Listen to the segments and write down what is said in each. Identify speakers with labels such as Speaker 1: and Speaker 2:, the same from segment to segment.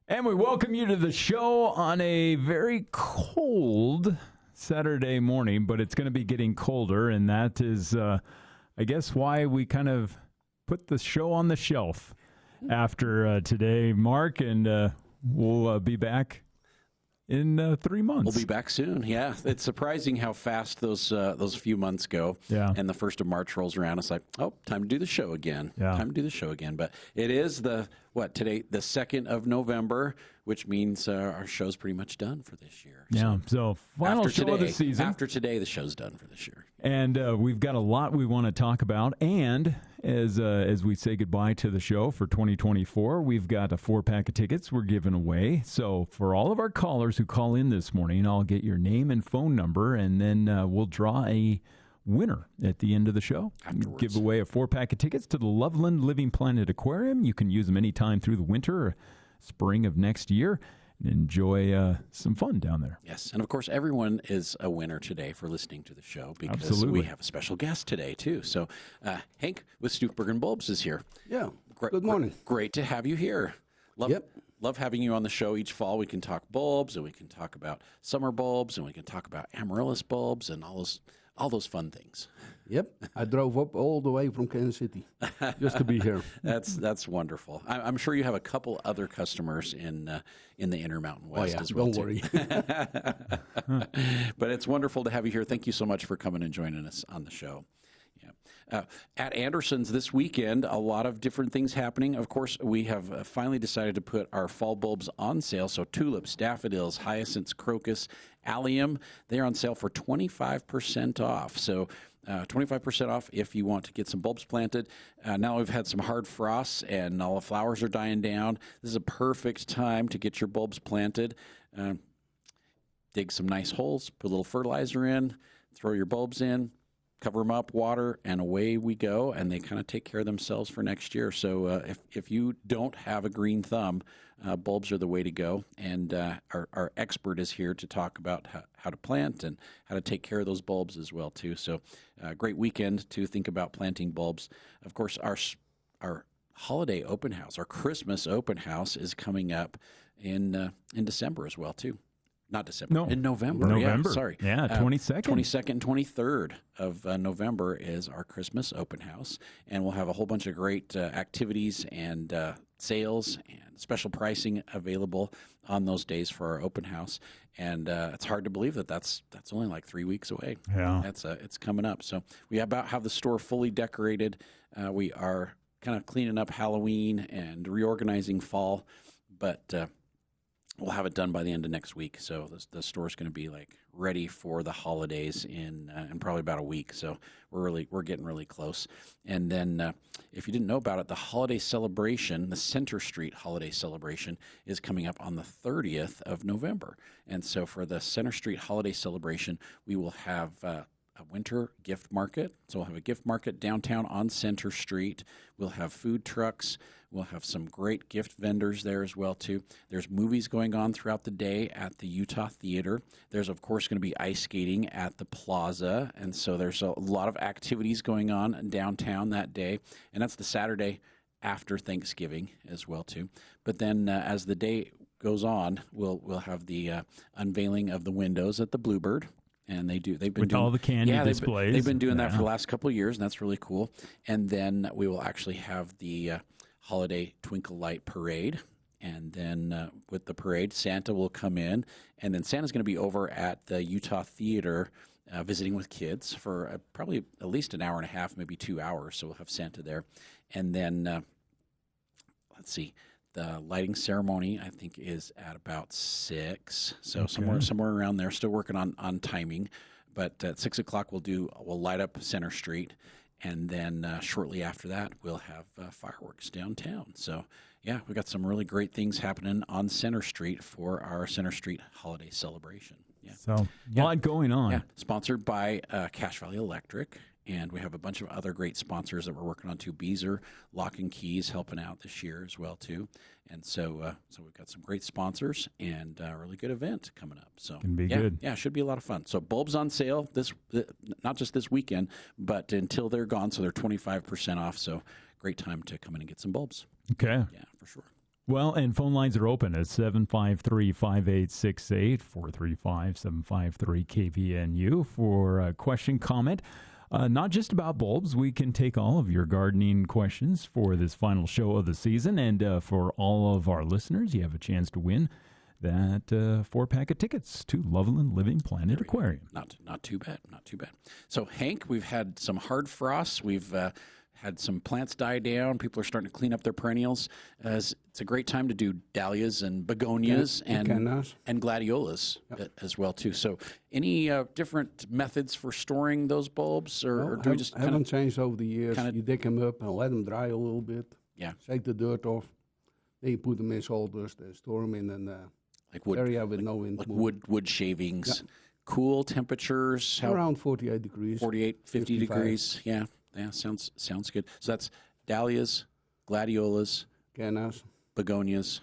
Speaker 1: And we welcome you to the show on a very cold Saturday morning, but it's going to be getting colder, and that is, I guess, why we kind of put the show on the shelf after today, Mark, and we'll be back in 3 months.
Speaker 2: We'll be back soon. Yeah, it's surprising how fast those few months go.
Speaker 1: Yeah.
Speaker 2: And the 1st of March rolls around. It's like, oh, time to do the show again.
Speaker 1: Yeah.
Speaker 2: Time to do the show again. But it is today, the 2nd of November, which means our show's pretty much done for this year.
Speaker 1: Yeah. So final show of the season.
Speaker 2: After today, the show's done for this year.
Speaker 1: And we've got a lot we want to talk about. And as we say goodbye to the show for 2024, we've got a 4-pack of tickets we're giving away. So for all of our callers who call in this morning, I'll get your name and phone number, and then we'll draw a winner at the end of the show.
Speaker 2: Afterwards.
Speaker 1: Give away a 4-pack of tickets to the Loveland Living Planet Aquarium. You can use them anytime through the winter or spring of next year. Enjoy some fun down there.
Speaker 2: Yes, and of course, everyone is a winner today for listening to the show because
Speaker 1: Absolutely.
Speaker 2: we have a special guest today, too. So Hank with Stuifbergen Bulbs is here.
Speaker 3: Yeah, good morning.
Speaker 2: Great to have you here. Love having you on the show each fall. We can talk bulbs, and we can talk about summer bulbs, and we can talk about amaryllis bulbs, and all those fun things.
Speaker 3: Yep, I drove up all the way from Kansas City just to be here.
Speaker 2: That's wonderful. I'm sure you have a couple other customers in the Intermountain West as well.
Speaker 3: Don't worry.
Speaker 2: But it's wonderful to have you here. Thank you so much for coming and joining us on the show. Yeah. At Anderson's this weekend, a lot of different things happening. Of course, we have finally decided to put our fall bulbs on sale. So tulips, daffodils, hyacinths, crocus, allium, they're on sale for 25% off. So 25% off if you want to get some bulbs planted. Now we've had some hard frosts and all the flowers are dying down. This is a perfect time to get your bulbs planted. Dig some nice holes, put a little fertilizer in, throw your bulbs in, cover them up, water, and away we go, and they kind of take care of themselves for next year. So if you don't have a green thumb, bulbs are the way to go, and our expert is here to talk about how to plant and how to take care of those bulbs as well, too. So great weekend to think about planting bulbs. Of course, our holiday open house, our Christmas open house is coming up in December as well, too. Not December.
Speaker 1: No.
Speaker 2: In November.
Speaker 1: November.
Speaker 2: Yeah, sorry.
Speaker 1: Yeah, 22nd.
Speaker 2: 22nd and 23rd of November is our Christmas open house. And we'll have a whole bunch of great activities and sales and special pricing available on those days for our open house. And it's hard to believe that's only like 3 weeks away.
Speaker 1: Yeah.
Speaker 2: It's coming up. So we about have the store fully decorated. We are kind of cleaning up Halloween and reorganizing fall. But we'll have it done by the end of next week. So the store's going to be like ready for the holidays in probably about a week. So we're getting really close. And then if you didn't know about it, the holiday celebration, the Center Street holiday celebration, is coming up on the 30th of November. And so for the Center Street holiday celebration, we will have a winter gift market. So we'll have a gift market downtown on Center Street. We'll have food trucks. We'll have some great gift vendors there as well, too. There's movies going on throughout the day at the Utah Theater. There's, of course, going to be ice skating at the Plaza. And so there's a lot of activities going on downtown that day. And that's the Saturday after Thanksgiving as well, too. But then as the day goes on, we'll have the unveiling of the windows at the Bluebird. And they've been
Speaker 1: with
Speaker 2: doing
Speaker 1: all the candy displays.
Speaker 2: They've been doing that for the last couple of years, and that's really cool. And then we will actually have the holiday Twinkle Light Parade. And then with the parade, Santa will come in. And then Santa's going to be over at the Utah Theater visiting with kids for probably at least an hour and a half, maybe 2 hours. So we'll have Santa there. And then, let's see. The lighting ceremony, I think, is at about 6. So
Speaker 1: Okay.
Speaker 2: somewhere around there. Still working on timing. But at 6 o'clock, we'll light up Center Street. And then shortly after that, we'll have fireworks downtown. So, yeah, we've got some really great things happening on Center Street for our Center Street holiday celebration. Yeah.
Speaker 1: So a lot going on.
Speaker 2: Yeah, sponsored by Cache Valley Electric. And we have a bunch of other great sponsors that we're working on too. Beezer, Lock and Keys helping out this year as well too. And so we've got some great sponsors and a really good event coming up. So
Speaker 1: Can be good.
Speaker 2: Yeah, it should be a lot of fun. So bulbs on sale not just this weekend, but until they're gone. So they're 25% off. So great time to come in and get some bulbs.
Speaker 1: Okay.
Speaker 2: Yeah, for sure.
Speaker 1: Well, and phone lines are open at 753-5868, 435-753-KVNU for a question, comment. Not just about bulbs. We can take all of your gardening questions for this final show of the season. And for all of our listeners, you have a chance to win that 4-pack of tickets to Loveland Living Planet Aquarium.
Speaker 2: Not too bad. Not too bad. So, Hank, we've had some hard frosts. We've had some plants die down. People are starting to clean up their perennials. It's a great time to do dahlias and begonias and gladiolas as well too. So, any different methods for storing those bulbs, or do we just
Speaker 3: haven't changed over the years? You dig them up and let them dry a little bit.
Speaker 2: Yeah,
Speaker 3: shake the dirt off. Then you put them in sawdust and store them in an area with no wind.
Speaker 2: Like wood shavings. Yeah. Cool temperatures.
Speaker 3: Around 48 degrees.
Speaker 2: 48, 50 degrees. Yeah. Yeah, sounds good. So that's dahlias, gladiolas,
Speaker 3: cannas,
Speaker 2: begonias,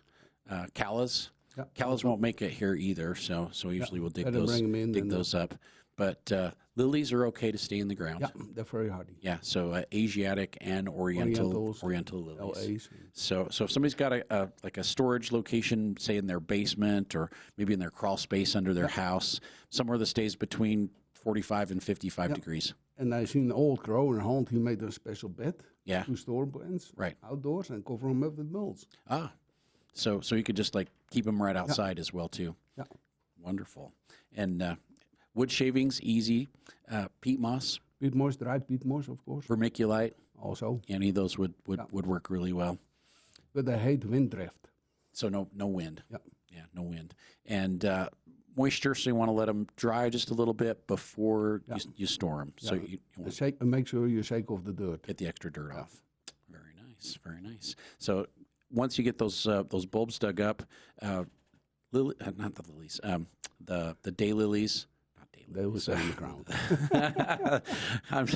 Speaker 2: callas. Yep. Callas won't make it here either, so usually we'll dig those up. But lilies are okay to stay in the ground.
Speaker 3: Yeah, they're very hardy.
Speaker 2: Yeah, so Asiatic and Oriental lilies. So if somebody's got a storage location, say in their basement or maybe in their crawl space under their house, somewhere that stays between 45 and 55 degrees.
Speaker 3: And I seen an old grower in Holland, he made a special bed to store plants outdoors and cover them up with mulch.
Speaker 2: So you could just keep them right outside as well too.
Speaker 3: Yeah.
Speaker 2: Wonderful. And wood shavings, easy. Peat moss.
Speaker 3: Peat moss, dried peat moss, of course.
Speaker 2: Vermiculite.
Speaker 3: Also.
Speaker 2: Any of those would work really well.
Speaker 3: But I hate wind drift.
Speaker 2: So no wind.
Speaker 3: Yeah.
Speaker 2: Yeah, no wind. And moisture, so you want to let them dry just a little bit before you store them. So you want
Speaker 3: to make sure you shake off the dirt.
Speaker 2: Get the extra dirt off. Very nice, very nice. So once you get those bulbs dug up, not the lilies, the daylilies.
Speaker 3: They will stay in the ground.
Speaker 2: I'm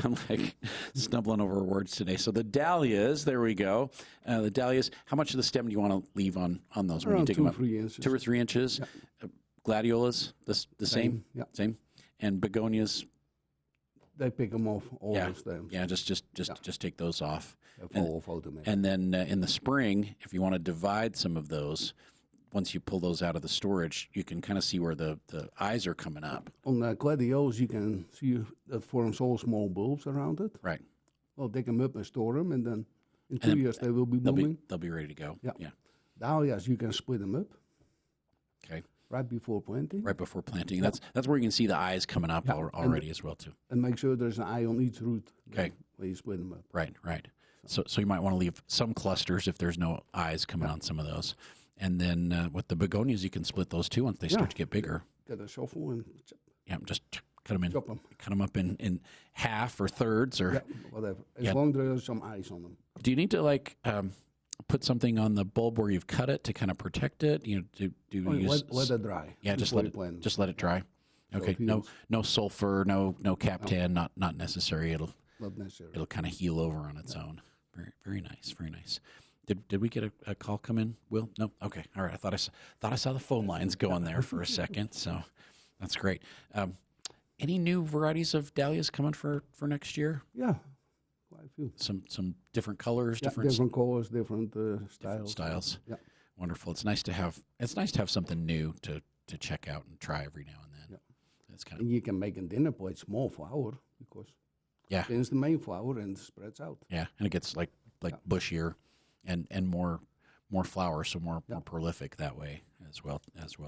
Speaker 2: stumbling over words today. So the dahlias, there we go. The dahlias. How much of the stem do you want to leave on those when you dig them up?
Speaker 3: 3 inches.
Speaker 2: 2 or 3 inches. Yeah. Gladiolas, the same?
Speaker 3: Yeah.
Speaker 2: Same? And begonias?
Speaker 3: They pick them off, all the stems.
Speaker 2: Yeah, just take those off.
Speaker 3: And
Speaker 2: then in the spring, if you want to divide some of those, once you pull those out of the storage, you can kind of see where the eyes are coming up.
Speaker 3: On the gladiolas, you can see that forms all small bulbs around it.
Speaker 2: Right.
Speaker 3: Well, dig them up and store them, and then in 2 years they will be blooming.
Speaker 2: They'll be ready to go.
Speaker 3: Yeah. Dahlias, you can split them up.
Speaker 2: Okay.
Speaker 3: Right before planting.
Speaker 2: Right before planting. That's where you can see the eyes coming up already as well too.
Speaker 3: And make sure there's an eye on each root.
Speaker 2: Okay.
Speaker 3: Where you split them up.
Speaker 2: Right. So you might want to leave some clusters if there's no eyes coming on some of those. And then with the begonias, you can split those too once they start to get bigger.
Speaker 3: Get a shovel and
Speaker 2: just cut them in.
Speaker 3: Chop them.
Speaker 2: Cut them up in half or thirds or
Speaker 3: whatever. As long as there's some eyes on them.
Speaker 2: Do you need to put something on the bulb where you've cut it to kind of protect it?
Speaker 3: Let it dry.
Speaker 2: Yeah, just let it dry. Okay. So no sulfur, no Cap-10, not necessary. It'll kind of heal over on its own. Very, very nice. Very nice. Did we get a call come in, Will? No? Okay. All right. I thought I saw the phone lines going there for a second, so that's great. Any new varieties of dahlias coming for next year?
Speaker 3: Yeah, quite a few.
Speaker 2: Some different colors,
Speaker 3: different colors, different styles.
Speaker 2: Yeah. Wonderful. It's nice to have something new to check out and try every now and then.
Speaker 3: Yeah.
Speaker 2: That's
Speaker 3: and you can make a dinner plate small flower because it's the main flower and it spreads out.
Speaker 2: Yeah, and it gets bushier. And more flower, so more prolific that way as well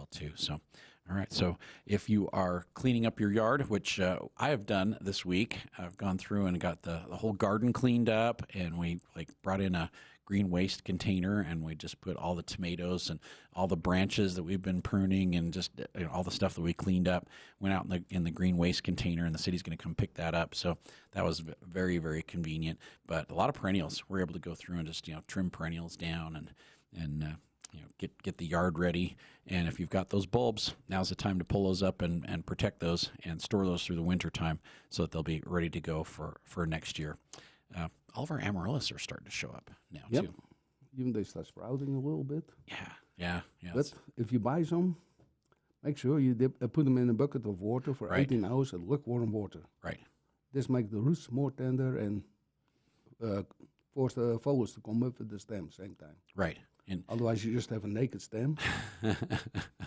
Speaker 2: too. So, all right. So if you are cleaning up your yard, which I have done this week, I've gone through and got the whole garden cleaned up, and we brought in a green waste container, and we just put all the tomatoes and all the branches that we've been pruning and just all the stuff that we cleaned up went out in the green waste container, and the city's going to come pick that up. So that was very, very convenient. But a lot of perennials, we're able to go through and just trim perennials down and get the yard ready. And if you've got those bulbs, now's the time to pull those up and protect those and store those through the winter time so that they'll be ready to go for next year. All of our amaryllis are starting to show up now too.
Speaker 3: Even they start sprouting a little bit.
Speaker 2: Yeah.
Speaker 3: But if you buy some, make sure you put them in a bucket of water for 18 hours at lukewarm water.
Speaker 2: Right.
Speaker 3: This makes the roots more tender and force the foliage to come up with the stem same time.
Speaker 2: Right. And
Speaker 3: Otherwise, you just have a naked stem. And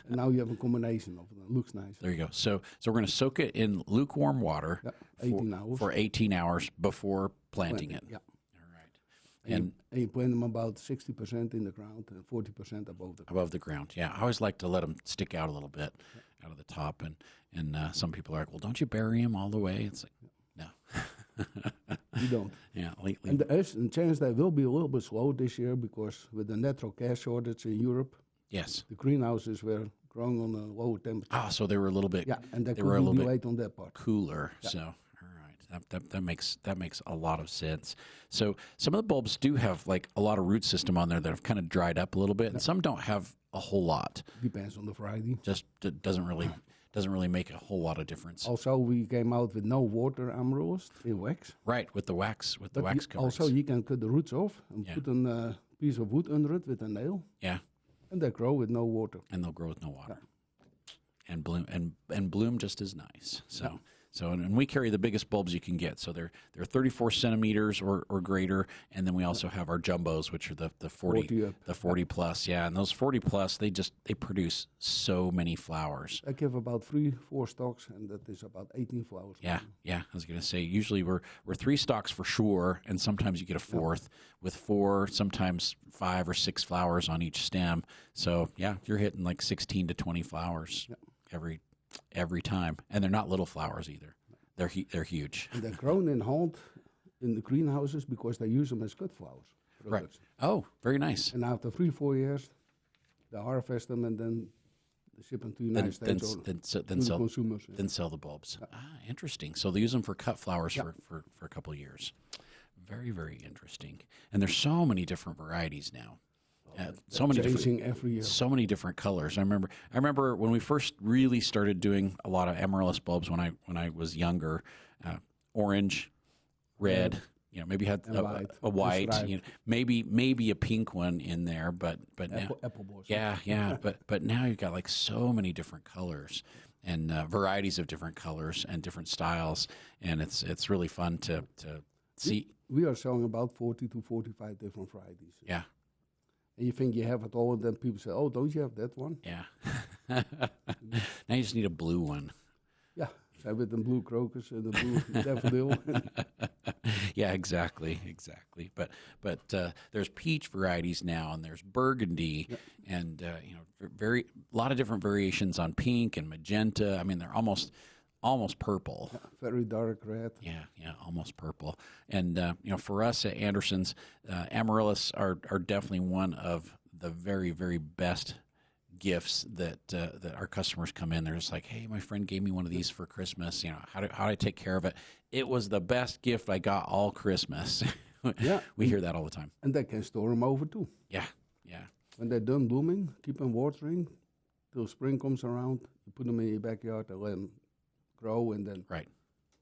Speaker 3: now you have a combination of it. It looks nice.
Speaker 2: there you go. So we're going to soak it in lukewarm water
Speaker 3: 18 hours.
Speaker 2: for 18 hours before planting it.
Speaker 3: Yeah.
Speaker 2: All right.
Speaker 3: And you plant them about 60% in the ground and 40% above the ground.
Speaker 2: Above the ground. Yeah. I always like to let them stick out a little bit out of the top. And some people are like, well, don't you bury them all the way? It's like, no.
Speaker 3: You don't.
Speaker 2: Yeah.
Speaker 3: And there is a chance they will be a little bit slow this year because with the natural gas shortage in Europe,
Speaker 2: yes.
Speaker 3: the greenhouses were growing on a lower temperature.
Speaker 2: Ah, so they were a little bit.
Speaker 3: Yeah, and they
Speaker 2: were a little
Speaker 3: be
Speaker 2: bit
Speaker 3: late on that part.
Speaker 2: cooler.
Speaker 3: Yeah.
Speaker 2: So all right, that makes a lot of sense. So some of the bulbs do have like a lot of root system on there that have kind of dried up a little bit, and some don't have a whole lot.
Speaker 3: Depends on the variety.
Speaker 2: Just doesn't really make a whole lot of difference.
Speaker 3: Also, we came out with no water amaryllis in wax.
Speaker 2: Right, with the wax coverings.
Speaker 3: Also, you can cut the roots off and
Speaker 2: Yeah.
Speaker 3: put a piece of wood under it with a nail,
Speaker 2: Yeah,
Speaker 3: and they grow with no water.
Speaker 2: and they'll grow with no water, and bloom just as nice. So and we carry the biggest bulbs you can get. So they're 34 centimeters or greater, and then we also have our jumbos, which are the 40
Speaker 3: up.
Speaker 2: the 40 plus. Yeah, and those 40 plus they produce so many flowers.
Speaker 3: I give about 3-4 stalks, and that is about 18 flowers.
Speaker 2: Yeah. I was gonna say usually we're 3 stalks for sure, and sometimes you get a fourth with 4, sometimes 5 or 6 flowers on each stem. So yeah, you're hitting like 16 to 20 flowers every time, and they're not little flowers either. They're huge.
Speaker 3: And they're grown in Holland in the greenhouses because they use them as cut flowers.
Speaker 2: Right. Oh, very nice.
Speaker 3: And after 3-4 years, they harvest them and then they ship them to the United States or to the consumers.
Speaker 2: Then sell the bulbs. Ah, interesting. So they use them for cut flowers for a couple of years. Very, very interesting. And there's so many different varieties now. So many different
Speaker 3: every year.
Speaker 2: So many different colors. I remember when we first really started doing a lot of amaryllis bulbs when I was younger. Orange, red. Maybe had a white. Maybe a pink one in there, but now
Speaker 3: apple blossom.
Speaker 2: yeah. but now you've got like so many different colors and varieties of different colors and different styles, and it's really fun to see.
Speaker 3: We are selling about 40 to 45 different varieties.
Speaker 2: Yeah.
Speaker 3: And you think you have it all, and then people say, "Oh, don't you have that one?"
Speaker 2: Yeah. Now you just need a blue one.
Speaker 3: Yeah, so with the blue crocus and the blue daffodil.
Speaker 2: Yeah, exactly. But there's peach varieties now, and there's burgundy, and a lot of different variations on pink and magenta. I mean, they're almost purple.
Speaker 3: Yeah, very dark red.
Speaker 2: Yeah, almost purple. And for us at Anderson's, amaryllis are definitely one of the very, very best gifts that our customers come in. They're just like, hey, my friend gave me one of these for Christmas. How do I take care of it? It was the best gift I got all Christmas.
Speaker 3: Yeah,
Speaker 2: we hear that all the time.
Speaker 3: And they can store them over too.
Speaker 2: Yeah.
Speaker 3: When they're done blooming, keep them watering till spring comes around. You put them in your backyard and let them grow, and then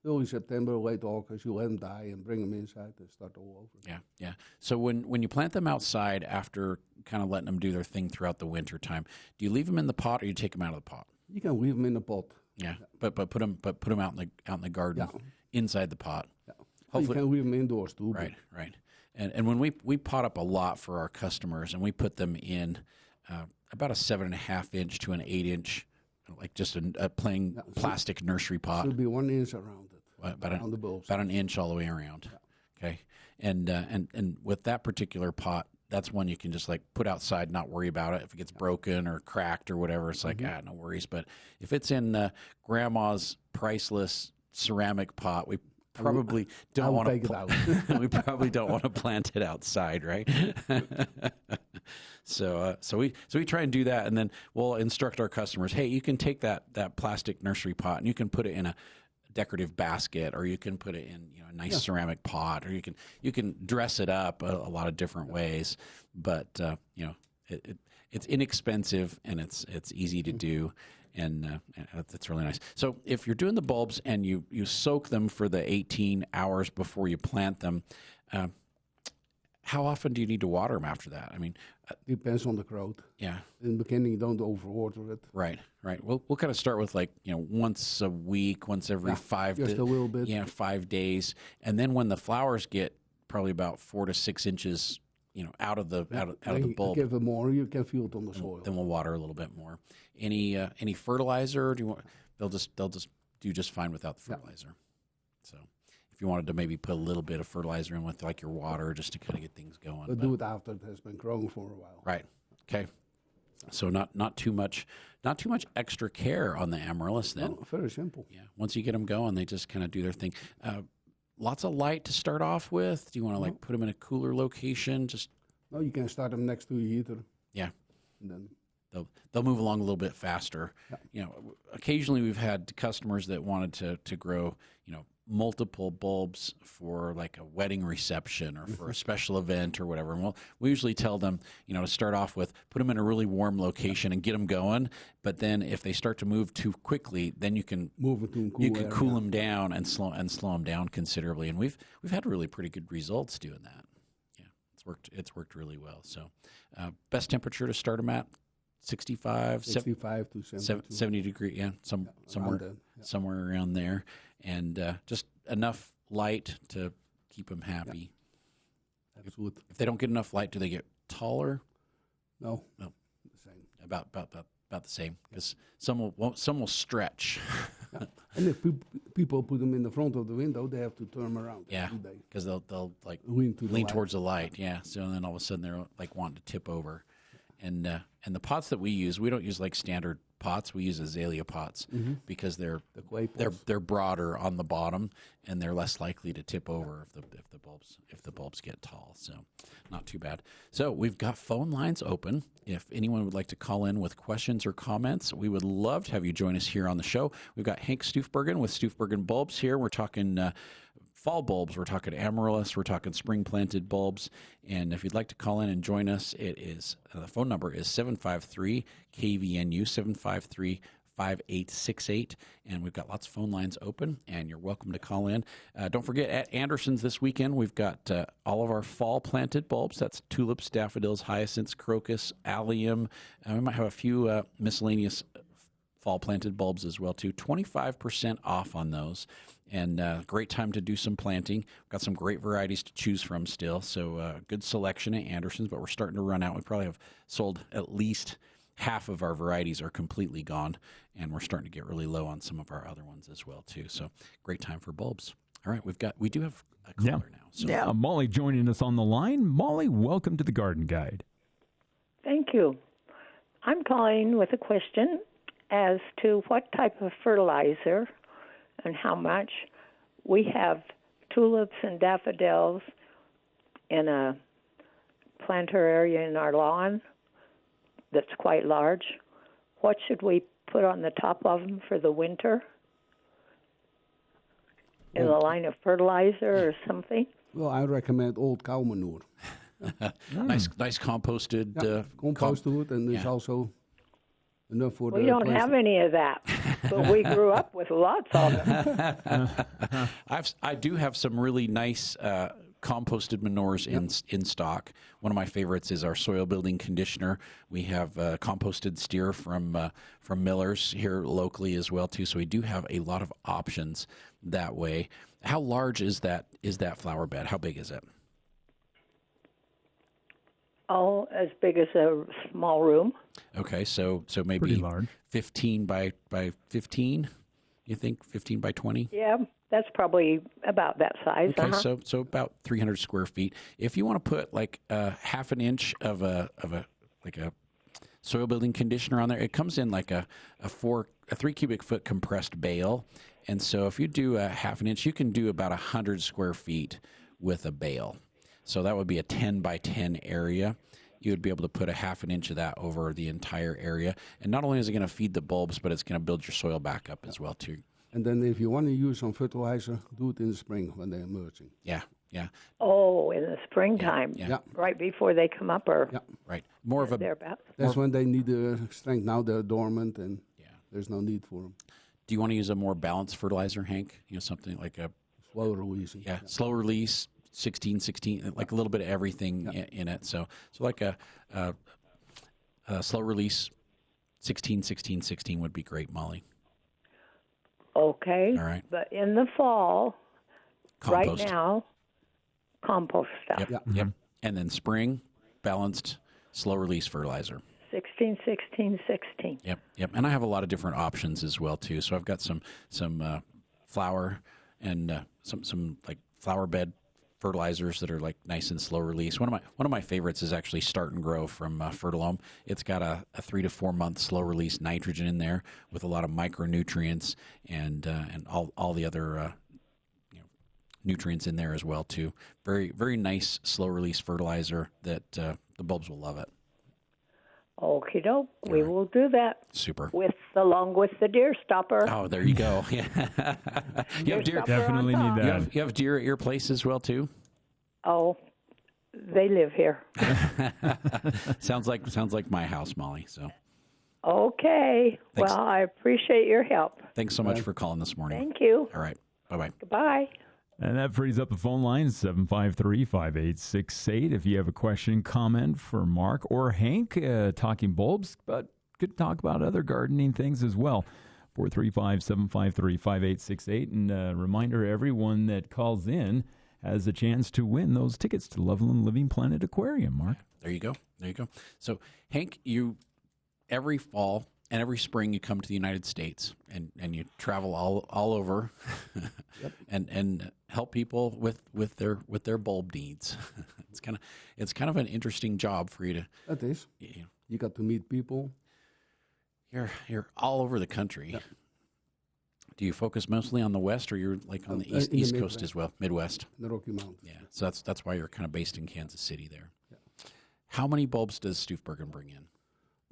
Speaker 3: early September, late August, you let them die and bring them inside and start all over.
Speaker 2: Yeah. So when you plant them outside after kind of letting them do their thing throughout the winter time, do you leave them in the pot or you take them out of the pot?
Speaker 3: You can leave them in the pot.
Speaker 2: Yeah. But put them out in the garden inside the pot.
Speaker 3: Yeah.
Speaker 2: Hopefully,
Speaker 3: you can leave them indoors too.
Speaker 2: Right. And when we pot up a lot for our customers, and we put them in about a 7.5 inch to an 8 inch. Like just a plain plastic nursery pot.
Speaker 3: Should be 1 inch around it.
Speaker 2: About
Speaker 3: the bulbs.
Speaker 2: About an inch all the way around. Yeah. Okay. And with that particular pot, that's one you can just like put outside, not worry about it. If it gets broken or cracked or whatever, it's like, no worries. But if it's in grandma's priceless ceramic pot, we probably don't want to. We probably don't want to plant it outside, right? So we try and do that, and then we'll instruct our customers. Hey, you can take that plastic nursery pot and you can put it in a decorative basket, or you can put it in a nice ceramic pot, or you can dress it up a lot of different ways. But it's inexpensive and it's easy to do. And that's really nice. So if you're doing the bulbs and you soak them for the 18 hours before you plant them, how often do you need to water them after that? I mean,
Speaker 3: depends on the growth.
Speaker 2: Yeah.
Speaker 3: In the beginning, don't overwater it.
Speaker 2: Right. We'll kind of start with once a week, once every 5
Speaker 3: just a little bit.
Speaker 2: 5 days, and then when the flowers get probably about 4 to 6 inches out of the bulb.
Speaker 3: Give it more, you can feel it on the soil.
Speaker 2: Then we'll water a little bit more. Any fertilizer? They'll just do just fine without the fertilizer. So if you wanted to maybe put a little bit of fertilizer in with like your water just to kind of get things going.
Speaker 3: But do it after it has been growing for a while.
Speaker 2: Right. Okay. So not too much extra care on the amaryllis then.
Speaker 3: No, very simple.
Speaker 2: Yeah. Once you get them going, they just kind of do their thing. Lots of light to start off with. Do you want to put them in a cooler location?
Speaker 3: No, you can start them next to a heater.
Speaker 2: Yeah.
Speaker 3: And then
Speaker 2: they'll move along a little bit faster. Yeah. Occasionally we've had customers that wanted to grow, multiple bulbs for like a wedding reception or for a special event or whatever. And we usually tell them, to start off with, put them in a really warm location and get them going. But then if they start to move too quickly, then you can
Speaker 3: move it to a cool
Speaker 2: cool them down and slow them down considerably. And we've had really pretty good results doing that. Yeah, it's worked really well. So best temperature to start them at 65
Speaker 3: to
Speaker 2: 70 degree. Yeah, somewhere around there. And just enough light to keep them happy.
Speaker 3: Yeah. Absolutely.
Speaker 2: If they don't get enough light, do they get taller?
Speaker 3: No.
Speaker 2: The same. About the same. Because some will stretch.
Speaker 3: Yeah. And if people put them in the front of the window, they have to turn them around.
Speaker 2: Yeah. Because they'll like lean towards the light. Yeah. So then all of a sudden they're like wanting to tip over. And the pots that we use, we don't use like standard pots. We use azalea pots because they're broader on the bottom and they're less likely to tip over if the bulbs get tall. So not too bad. So we've got phone lines open. If anyone would like to call in with questions or comments, we would love to have you join us here on the show. We've got Hank Stuifbergen with Stuifbergen Bulbs here. We're talking fall bulbs, we're talking amaryllis, we're talking spring planted bulbs. And if you'd like to call in and join us, it is the phone number is 753 KVNU 753-5868, and we've got lots of phone lines open, and you're welcome to call in. Don't forget, at Anderson's this weekend, we've got all of our fall planted bulbs. That's tulips, daffodils, hyacinths, crocus, allium. We might have a few miscellaneous fall planted bulbs as well too. 25% off on those. And great time to do some planting. We've got some great varieties to choose from still. So good selection at Anderson's, but we're starting to run out. We probably have sold at least half of our varieties are completely gone, and we're starting to get really low on some of our other ones as well too. So great time for bulbs. All right, we do have a caller now. So.
Speaker 1: Molly joining us on the line. Molly, welcome to the Garden Guide.
Speaker 4: Thank you. I'm calling with a question as to what type of fertilizer and how much. We have tulips and daffodils in a planter area in our lawn that's quite large. What should we put on the top of them for the winter? In the line of fertilizer or something?
Speaker 3: Well, I recommend old cow manure.
Speaker 2: Nice composted.
Speaker 3: Composted, and there's also enough for
Speaker 4: we don't have any of that, but we grew up with lots of them.
Speaker 2: I do have some really nice composted manures in stock. One of my favorites is our soil building conditioner. We have composted steer from Miller's here locally as well too. So we do have a lot of options that way. How large is that flower bed? How big is it?
Speaker 4: Oh, as big as a small room.
Speaker 2: Okay, so maybe
Speaker 1: pretty large.
Speaker 2: 15 by 15. You think 15 by 20?
Speaker 4: Yeah, that's probably about that size.
Speaker 2: Okay, so about 300 square feet. If you want to put like half an inch of a soil building conditioner on there, it comes in like a 3 cubic foot compressed bale, and so if you do a half an inch, you can do about 100 square feet with a bale. So that would be a 10 by 10 area. You would be able to put a half an inch of that over the entire area. And not only is it going to feed the bulbs, but it's going to build your soil back up as well, too.
Speaker 3: And then if you want to use some fertilizer, do it in the spring when they're emerging.
Speaker 2: Yeah.
Speaker 4: Oh, in the springtime,
Speaker 2: yeah.
Speaker 4: Right before they come up, or
Speaker 2: right. More of a.
Speaker 3: That's when they need the strength. Now they're dormant, and there's no need for them.
Speaker 2: Do you want to use a more balanced fertilizer, Hank? Something like a
Speaker 3: slow release.
Speaker 2: Yeah, slow release. 16, like a little bit of everything in it. So like a slow release 16 would be great, Molly.
Speaker 4: Okay.
Speaker 2: All right.
Speaker 4: But in the fall,
Speaker 2: compost.
Speaker 4: Right now, compost stuff.
Speaker 2: Yep. And then spring, balanced, slow-release fertilizer.
Speaker 4: 16, 16, 16.
Speaker 2: Yep. And I have a lot of different options as well too. So I've got some flower and some like flower bed fertilizers that are like nice and slow release. One of my favorites is actually Start and Grow from Fertilome. It's got a 3 to 4 month slow release nitrogen in there with a lot of micronutrients and all the other nutrients in there as well too. Very very nice slow release fertilizer that the bulbs will love it.
Speaker 4: Okie doke. We will do that.
Speaker 2: Super.
Speaker 4: Along with the deer stopper.
Speaker 2: Oh, there you go. Yeah. You have deer.
Speaker 1: Definitely need that.
Speaker 2: You have deer at your place as well too.
Speaker 4: Oh, they live here.
Speaker 2: Sounds like my house, Molly. So.
Speaker 4: Okay.
Speaker 2: Thanks.
Speaker 4: Well, I appreciate your help.
Speaker 2: Thanks so much for calling this morning.
Speaker 4: Thank you.
Speaker 2: All right. Bye-bye.
Speaker 4: Goodbye.
Speaker 1: And that frees up the phone line, 753-5868. If you have a question, comment for Mark or Hank, talking bulbs, but could talk about other gardening things as well. 435-753-5868. And a reminder, everyone that calls in has a chance to win those tickets to Loveland Living Planet Aquarium, Mark.
Speaker 2: There you go. So, Hank, you every fall and every spring you come to the United States and you travel all over
Speaker 3: Yep.
Speaker 2: and help people with their bulb needs. It's kind of an interesting job for you to.
Speaker 3: That is. You got to meet people.
Speaker 2: You're all over the country.
Speaker 3: Yep.
Speaker 2: Do you focus mostly on the West, or you're like on the East Coast as well, Midwest?
Speaker 3: The Rocky Mountains.
Speaker 2: Yeah, so that's why you're kind of based in Kansas City there.
Speaker 3: Yeah.
Speaker 2: How many bulbs does Stuifbergen bring in?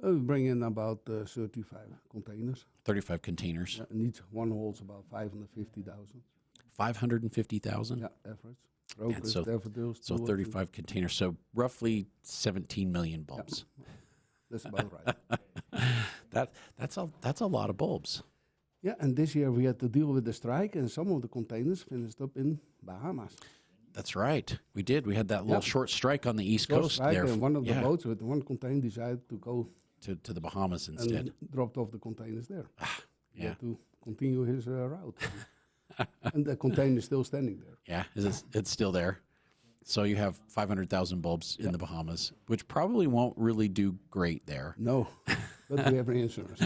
Speaker 3: We bring in about 35 containers.
Speaker 2: 35 containers.
Speaker 3: Yeah, and each one holds about 550,000.
Speaker 2: 550,000?
Speaker 3: Yeah, average. Crocus, daffodils.
Speaker 2: So 35 containers. So roughly 17 million bulbs.
Speaker 3: Yeah, that's about right.
Speaker 2: That's a lot of bulbs.
Speaker 3: Yeah, and this year we had to deal with the strike, and some of the containers finished up in Bahamas.
Speaker 2: That's right. We did. We had that little short strike on the East Coast
Speaker 3: strike,
Speaker 2: there.
Speaker 3: And one of the boats with one container decided to go
Speaker 2: to the Bahamas instead.
Speaker 3: and dropped off the containers there. He
Speaker 2: Yeah.
Speaker 3: had to continue his route. And the container is still standing there.
Speaker 2: Yeah, it's still there. So you have 500,000 bulbs in the Bahamas, which probably won't really do great there.
Speaker 3: No, but we have insurance.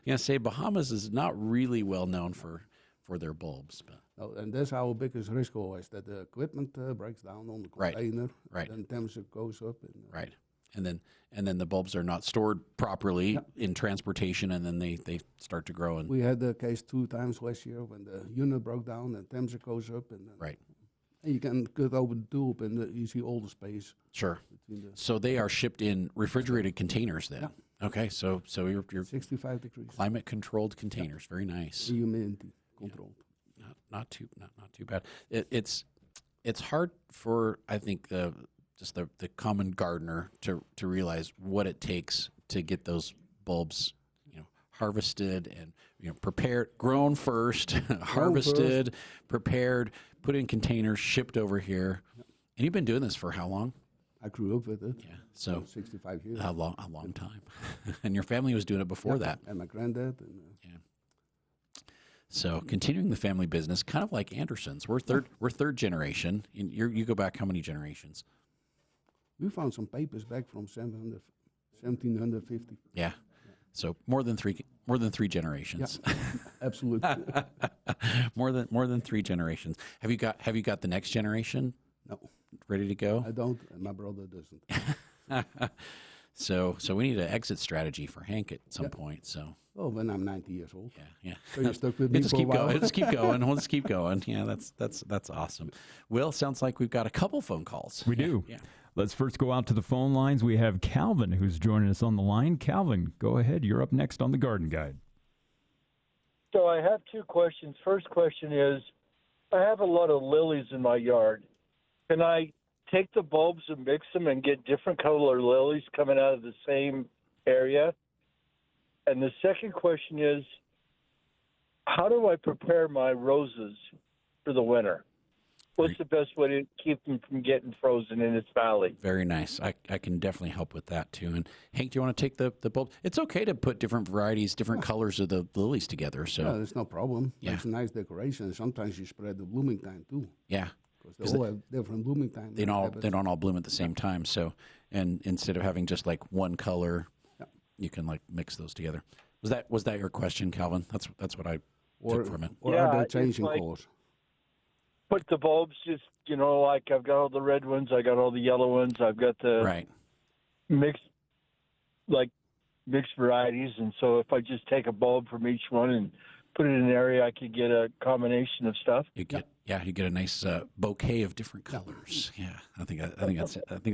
Speaker 2: Yeah, say Bahamas is not really well known for their bulbs, but
Speaker 3: No, and that's our biggest risk always, that the equipment breaks down on the container.
Speaker 2: Right.
Speaker 3: Then temperature goes up. And,
Speaker 2: right. And then the bulbs are not stored properly in transportation, and then they start to grow. And
Speaker 3: we had the case 2 times last year when the unit broke down and temperature goes up. And
Speaker 2: right.
Speaker 3: And you can cut open the tube and you see all the space.
Speaker 2: Sure.
Speaker 3: Between the
Speaker 2: So they are shipped in refrigerated containers then.
Speaker 3: Yeah.
Speaker 2: Okay. So you're
Speaker 3: 65 degrees.
Speaker 2: climate controlled containers. Very nice.
Speaker 3: Humidity controlled.
Speaker 2: Not too bad. It's hard for, I think, the common gardener to realize what it takes to get those bulbs, harvested and prepared, grown first, harvested, prepared, put in containers, shipped over here. And you've been doing this for how long?
Speaker 3: I grew up with it.
Speaker 2: Yeah, so
Speaker 3: 65 years.
Speaker 2: a long time. And your family was doing it before that.
Speaker 3: And my granddad. And,
Speaker 2: So continuing the family business, kind of like Anderson's. We're third generation. You go back how many generations?
Speaker 3: we found some papers back from 1750.
Speaker 2: Yeah. So more than three generations.
Speaker 3: Yeah, absolutely.
Speaker 2: more than 3 generations. Have you got the next generation?
Speaker 3: No,
Speaker 2: ready to go?
Speaker 3: I don't, and my brother doesn't.
Speaker 2: So we need an exit strategy for Hank at some point. So.
Speaker 3: Oh, when I'm 90 years old.
Speaker 2: Yeah.
Speaker 3: So you're stuck with me
Speaker 2: Let's
Speaker 3: for a while.
Speaker 2: Let's keep going. Let's keep going. Yeah, that's awesome. Will, sounds like we've got a couple phone calls.
Speaker 1: We do.
Speaker 2: Yeah.
Speaker 1: Let's first go out to the phone lines. We have Calvin who's joining us on the line. Calvin, go ahead. You're up next on the Garden Guide.
Speaker 5: So I have 2 questions. First question is, I have a lot of lilies in my yard. Can I take the bulbs and mix them and get different color lilies coming out of the same area? And the second question is, how do I prepare my roses for the winter? What's the best way to keep them from getting frozen in its valley?
Speaker 2: Very nice. I can definitely help with that too. And Hank, do you want to take the bulb? It's okay to put different varieties, different colors of the lilies together. So
Speaker 3: Yeah, there's no problem.
Speaker 2: Yeah.
Speaker 3: It's a nice decoration. Sometimes you spread the blooming time too.
Speaker 2: yeah.
Speaker 3: Because they all have different blooming time.
Speaker 2: They don't all bloom at the same time. So, and instead of having just like one color, you can like mix those together. Was that your question, Calvin? That's what I took from it.
Speaker 3: Or are they changing colors?
Speaker 5: Put the bulbs just, like I've got all the red ones, I got all the yellow ones, I've got the mixed varieties. And so if I just take a bulb from each one and put it in an area, I could get a combination of stuff.
Speaker 2: You get a nice bouquet of different colors. Yeah, I think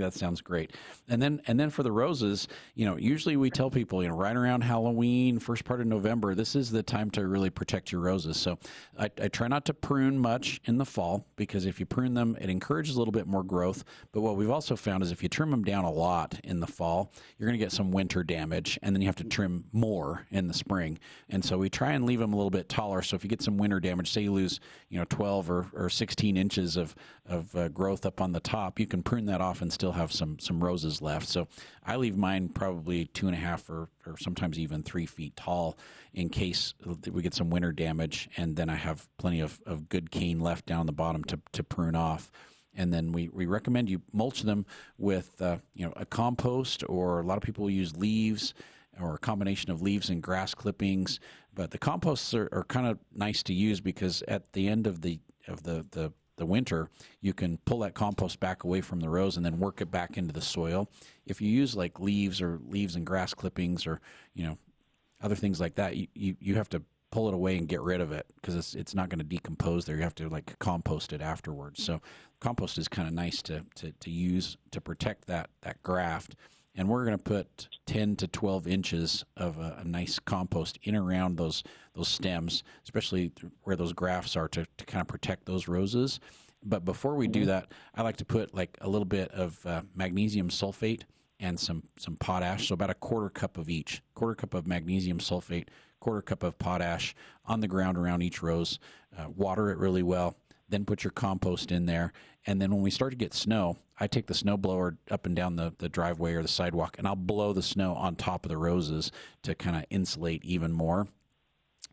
Speaker 2: that sounds great. And then for the roses, usually we tell people, right around Halloween, first part of November, this is the time to really protect your roses. So I try not to prune much in the fall, because if you prune them, it encourages a little bit more growth. But what we've also found is if you trim them down a lot in the fall, you're going to get some winter damage, and then you have to trim more in the spring. And so we try and leave them a little bit taller. So if you get some winter damage, say you lose 12 or 16 inches of growth up on the top, you can prune that off and still have some roses left. So I leave mine probably 2.5 or sometimes even 3 feet tall in case we get some winter damage, and then I have plenty of good cane left down the bottom to prune off. And then we recommend you mulch them with a compost, or a lot of people use leaves, or a combination of leaves and grass clippings. But the composts are kind of nice to use, because at the end of the winter, you can pull that compost back away from the rows and then work it back into the soil. If you use like leaves and grass clippings, or other things like that, you have to pull it away and get rid of it, because it's not going to decompose there. You have to like compost it afterwards. So compost is kind of nice to use to protect that graft. And we're going to put 10 to 12 inches of a nice compost in around those stems, especially where those grafts are, to kind of protect those roses. But before we do that, I like to put like a little bit of magnesium sulfate and some potash, so about a quarter cup of each. Quarter cup of magnesium sulfate, quarter cup of potash on the ground around each rose. Water it really well. Then put your compost in there. And then when we start to get snow, I take the snow blower up and down the driveway or the sidewalk, and I'll blow the snow on top of the roses to kind of insulate even more.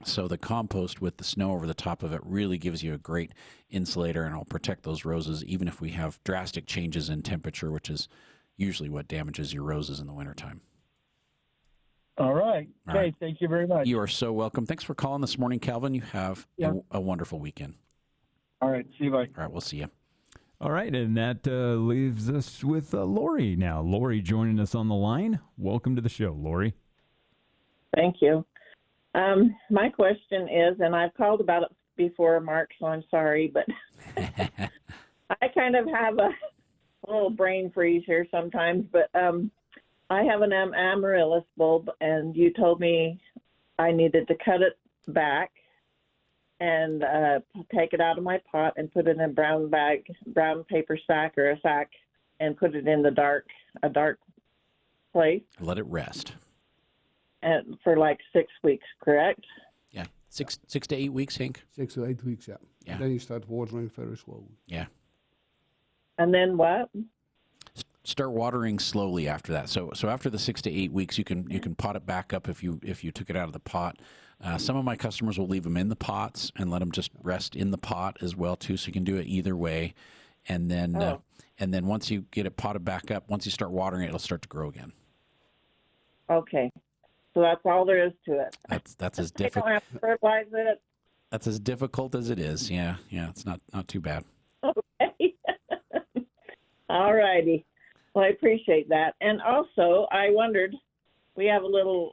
Speaker 2: So the compost with the snow over the top of it really gives you a great insulator, and it'll protect those roses even if we have drastic changes in temperature, which is usually what damages your roses in the wintertime.
Speaker 5: All right. Okay,
Speaker 2: right.
Speaker 5: Thank you very much.
Speaker 2: You are so welcome. Thanks for calling this morning, Calvin. You have a wonderful weekend.
Speaker 5: All right. See you. Bye.
Speaker 2: All right. We'll see you.
Speaker 1: All right. And that leaves us with Lori now. Lori joining us on the line. Welcome to the show, Lori.
Speaker 6: Thank you. My question is, and I've called about it before, Mark, so I'm sorry, but I kind of have a little brain freeze here sometimes, but I have an amaryllis bulb, and you told me I needed to cut it back and take it out of my pot and put it in a brown paper sack or a sack, and put it in a dark place.
Speaker 2: Let it rest.
Speaker 6: And for like 6 weeks, correct?
Speaker 2: Yeah, 6 to 8 weeks, Hank.
Speaker 3: 6 to 8 weeks, yeah.
Speaker 2: Yeah.
Speaker 3: And then you start watering very slowly.
Speaker 2: Yeah.
Speaker 6: And then what?
Speaker 2: Start watering slowly after that. So after the 6 to 8 weeks, you can pot it back up if you took it out of the pot. Some of my customers will leave them in the pots and let them just rest in the pot as well too. So you can do it either way, and then once you get it potted back up, once you start watering it, it'll start to grow again.
Speaker 6: Okay, so that's all there is to it.
Speaker 2: That's as difficult.
Speaker 6: You don't have to fertilize it.
Speaker 2: That's as difficult as it is. Yeah. It's not too bad.
Speaker 6: Okay. All righty. Well, I appreciate that. And also, I wondered, we have a little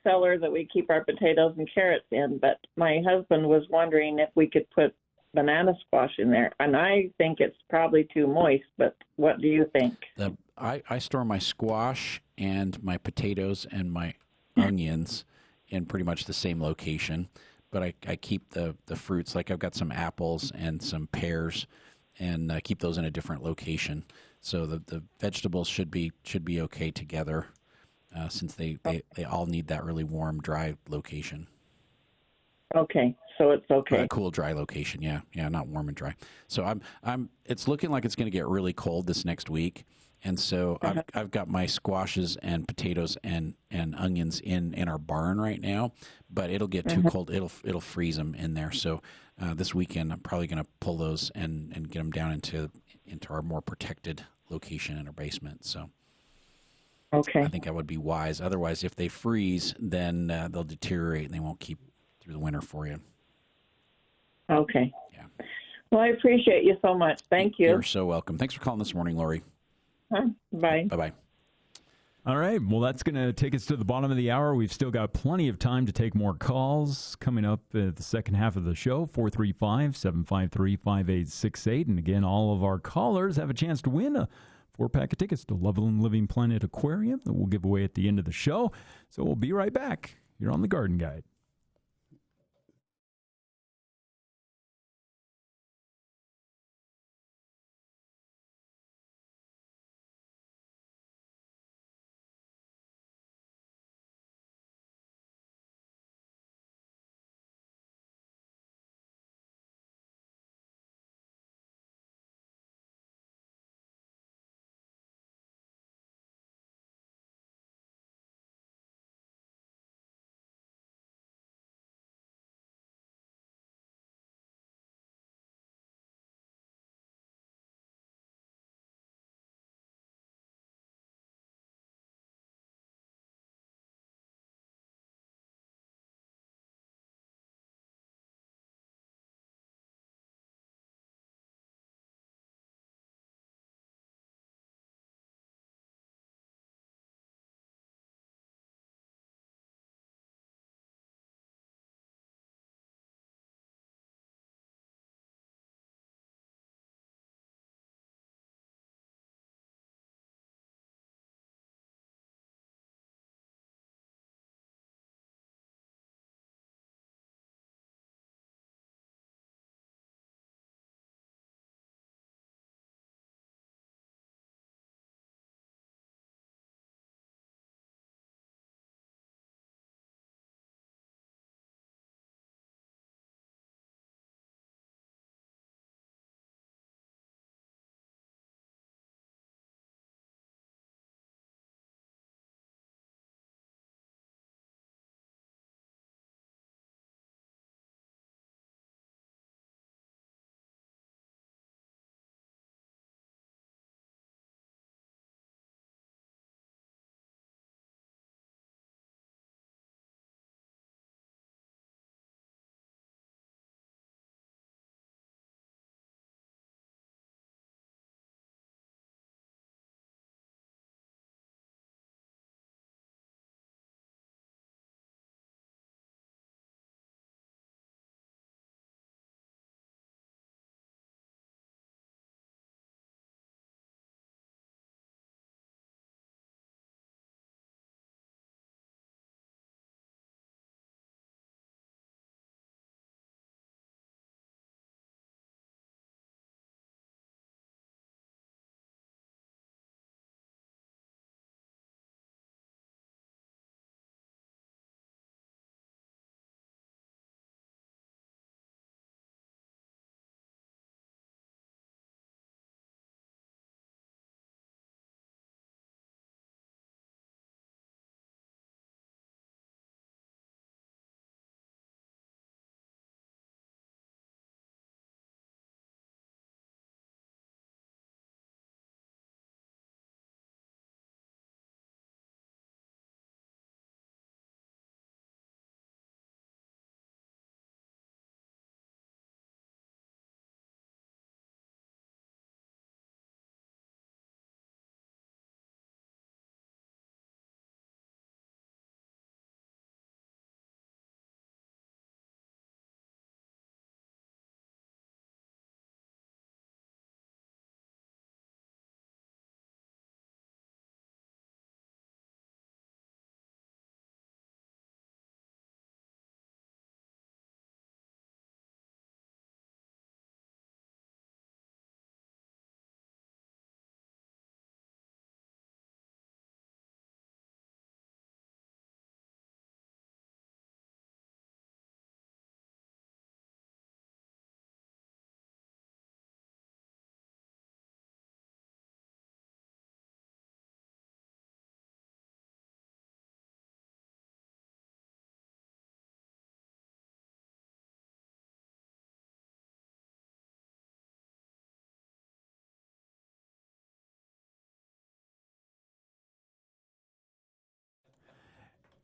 Speaker 6: cellar that we keep our potatoes and carrots in, but my husband was wondering if we could put banana squash in there. And I think it's probably too moist, but what do you think?
Speaker 2: I store my squash and my potatoes and my onions in pretty much the same location, but I keep the fruits, like I've got some apples and some pears, and keep those in a different location. So the vegetables should be okay together, since they all need that really warm, dry location.
Speaker 6: Okay, so it's okay.
Speaker 2: A cool, dry location, yeah, not warm and dry. So it's looking like it's going to get really cold this next week, And so I've got my squashes and potatoes and onions in our barn right now, but it'll get too cold. It'll freeze them in there. So this weekend I'm probably going to pull those and get them down into our more protected location in our basement. So
Speaker 6: Okay.
Speaker 2: I think that would be wise. Otherwise, if they freeze, then they'll deteriorate and they won't keep through the winter for you.
Speaker 6: Okay.
Speaker 2: Yeah.
Speaker 6: Well, I appreciate you so much. Thank you.
Speaker 2: You're so welcome. Thanks for calling this morning, Lori.
Speaker 6: Bye.
Speaker 2: Bye-bye.
Speaker 1: All right. Well, that's going to take us to the bottom of the hour. We've still got plenty of time to take more calls coming up at the second half of the show, 435-753-5868. And again, all of our callers have a chance to win a 4-pack of tickets to Loveland Living Planet Aquarium that we'll give away at the end of the show. So we'll be right back here on The Garden Guide.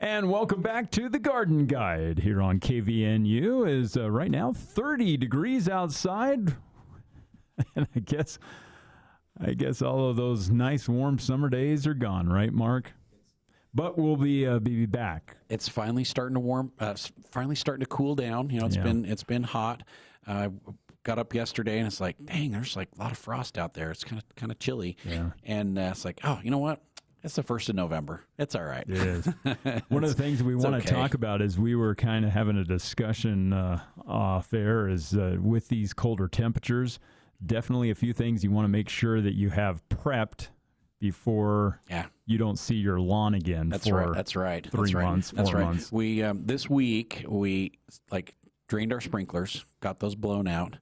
Speaker 1: And welcome back to the Garden Guide here on KVNU. Is right now 30 degrees outside, and I guess all of those nice warm summer days are gone, right, Mark? But we'll be back.
Speaker 2: It's finally starting to warm. Finally starting to cool down. You know, it's been hot. Got up yesterday and it's like, dang, there's like a lot of frost out there. It's kind of chilly.
Speaker 1: Yeah.
Speaker 2: And it's like, oh, you know what? It's the 1st of November. It's all right.
Speaker 1: It is. One of the things we want to talk about is we were kind of having a discussion off air is with these colder temperatures, definitely a few things you want to make sure that you have prepped before you don't see your lawn again.
Speaker 2: That's right.
Speaker 1: 3 months, 4 months.
Speaker 2: We this week we drained our sprinklers, got those blown out.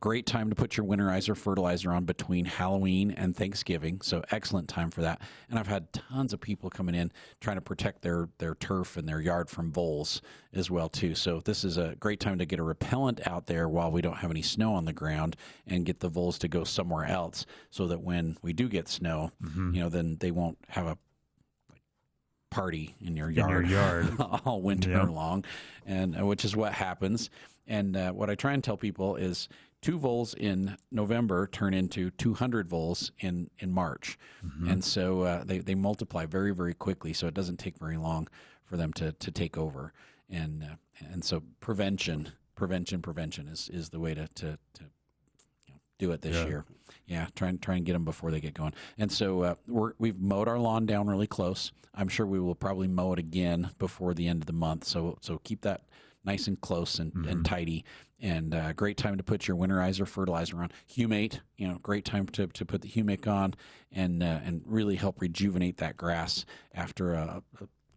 Speaker 2: Great time to put your winterizer fertilizer on between Halloween and Thanksgiving. So excellent time for that. And I've had tons of people coming in trying to protect their turf and their yard from voles as well too. So this is a great time to get a repellent out there while we don't have any snow on the ground and get the voles to go somewhere else so that when we do get snow, then they won't have a party in your yard all winter long, and which is what happens. And what I try and tell people is 2 voles in November turn into 200 voles in March. And so they multiply very, very quickly, so it doesn't take very long for them to take over. And so prevention is the way to do it this year. Yeah, try and get them before they get going. And so we've mowed our lawn down really close. I'm sure we will probably mow it again before the end of the month. So keep that nice and close and tidy. And great time to put your winterizer fertilizer on. Humate, great time to put the humate on and really help rejuvenate that grass after a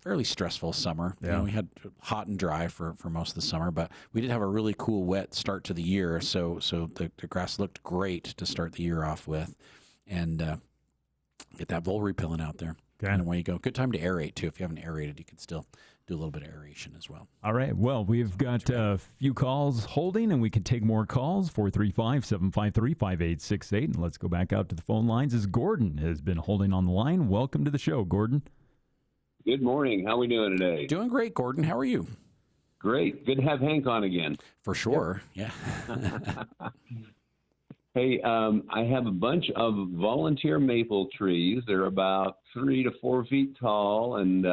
Speaker 2: fairly stressful summer.
Speaker 1: Yeah.
Speaker 2: We had hot and dry for most of the summer, but we did have a really cool wet start to the year. So the grass looked great to start the year off with, and get that vole repellent out there.
Speaker 1: Okay.
Speaker 2: And away you go. Good time to aerate too. If you haven't aerated, you can still do a little bit of aeration as well.
Speaker 1: All right. Well, we've got a few calls holding, and we can take more calls, 435-753-5868. And let's go back out to the phone lines as Gordon has been holding on the line. Welcome to the show, Gordon.
Speaker 7: Good morning. How are we doing today?
Speaker 2: Doing great, Gordon. How are you?
Speaker 7: Great. Good to have Hank on again.
Speaker 2: For sure. Yeah.
Speaker 7: Hey, I have a bunch of volunteer maple trees. They're about 3 to 4 feet tall, and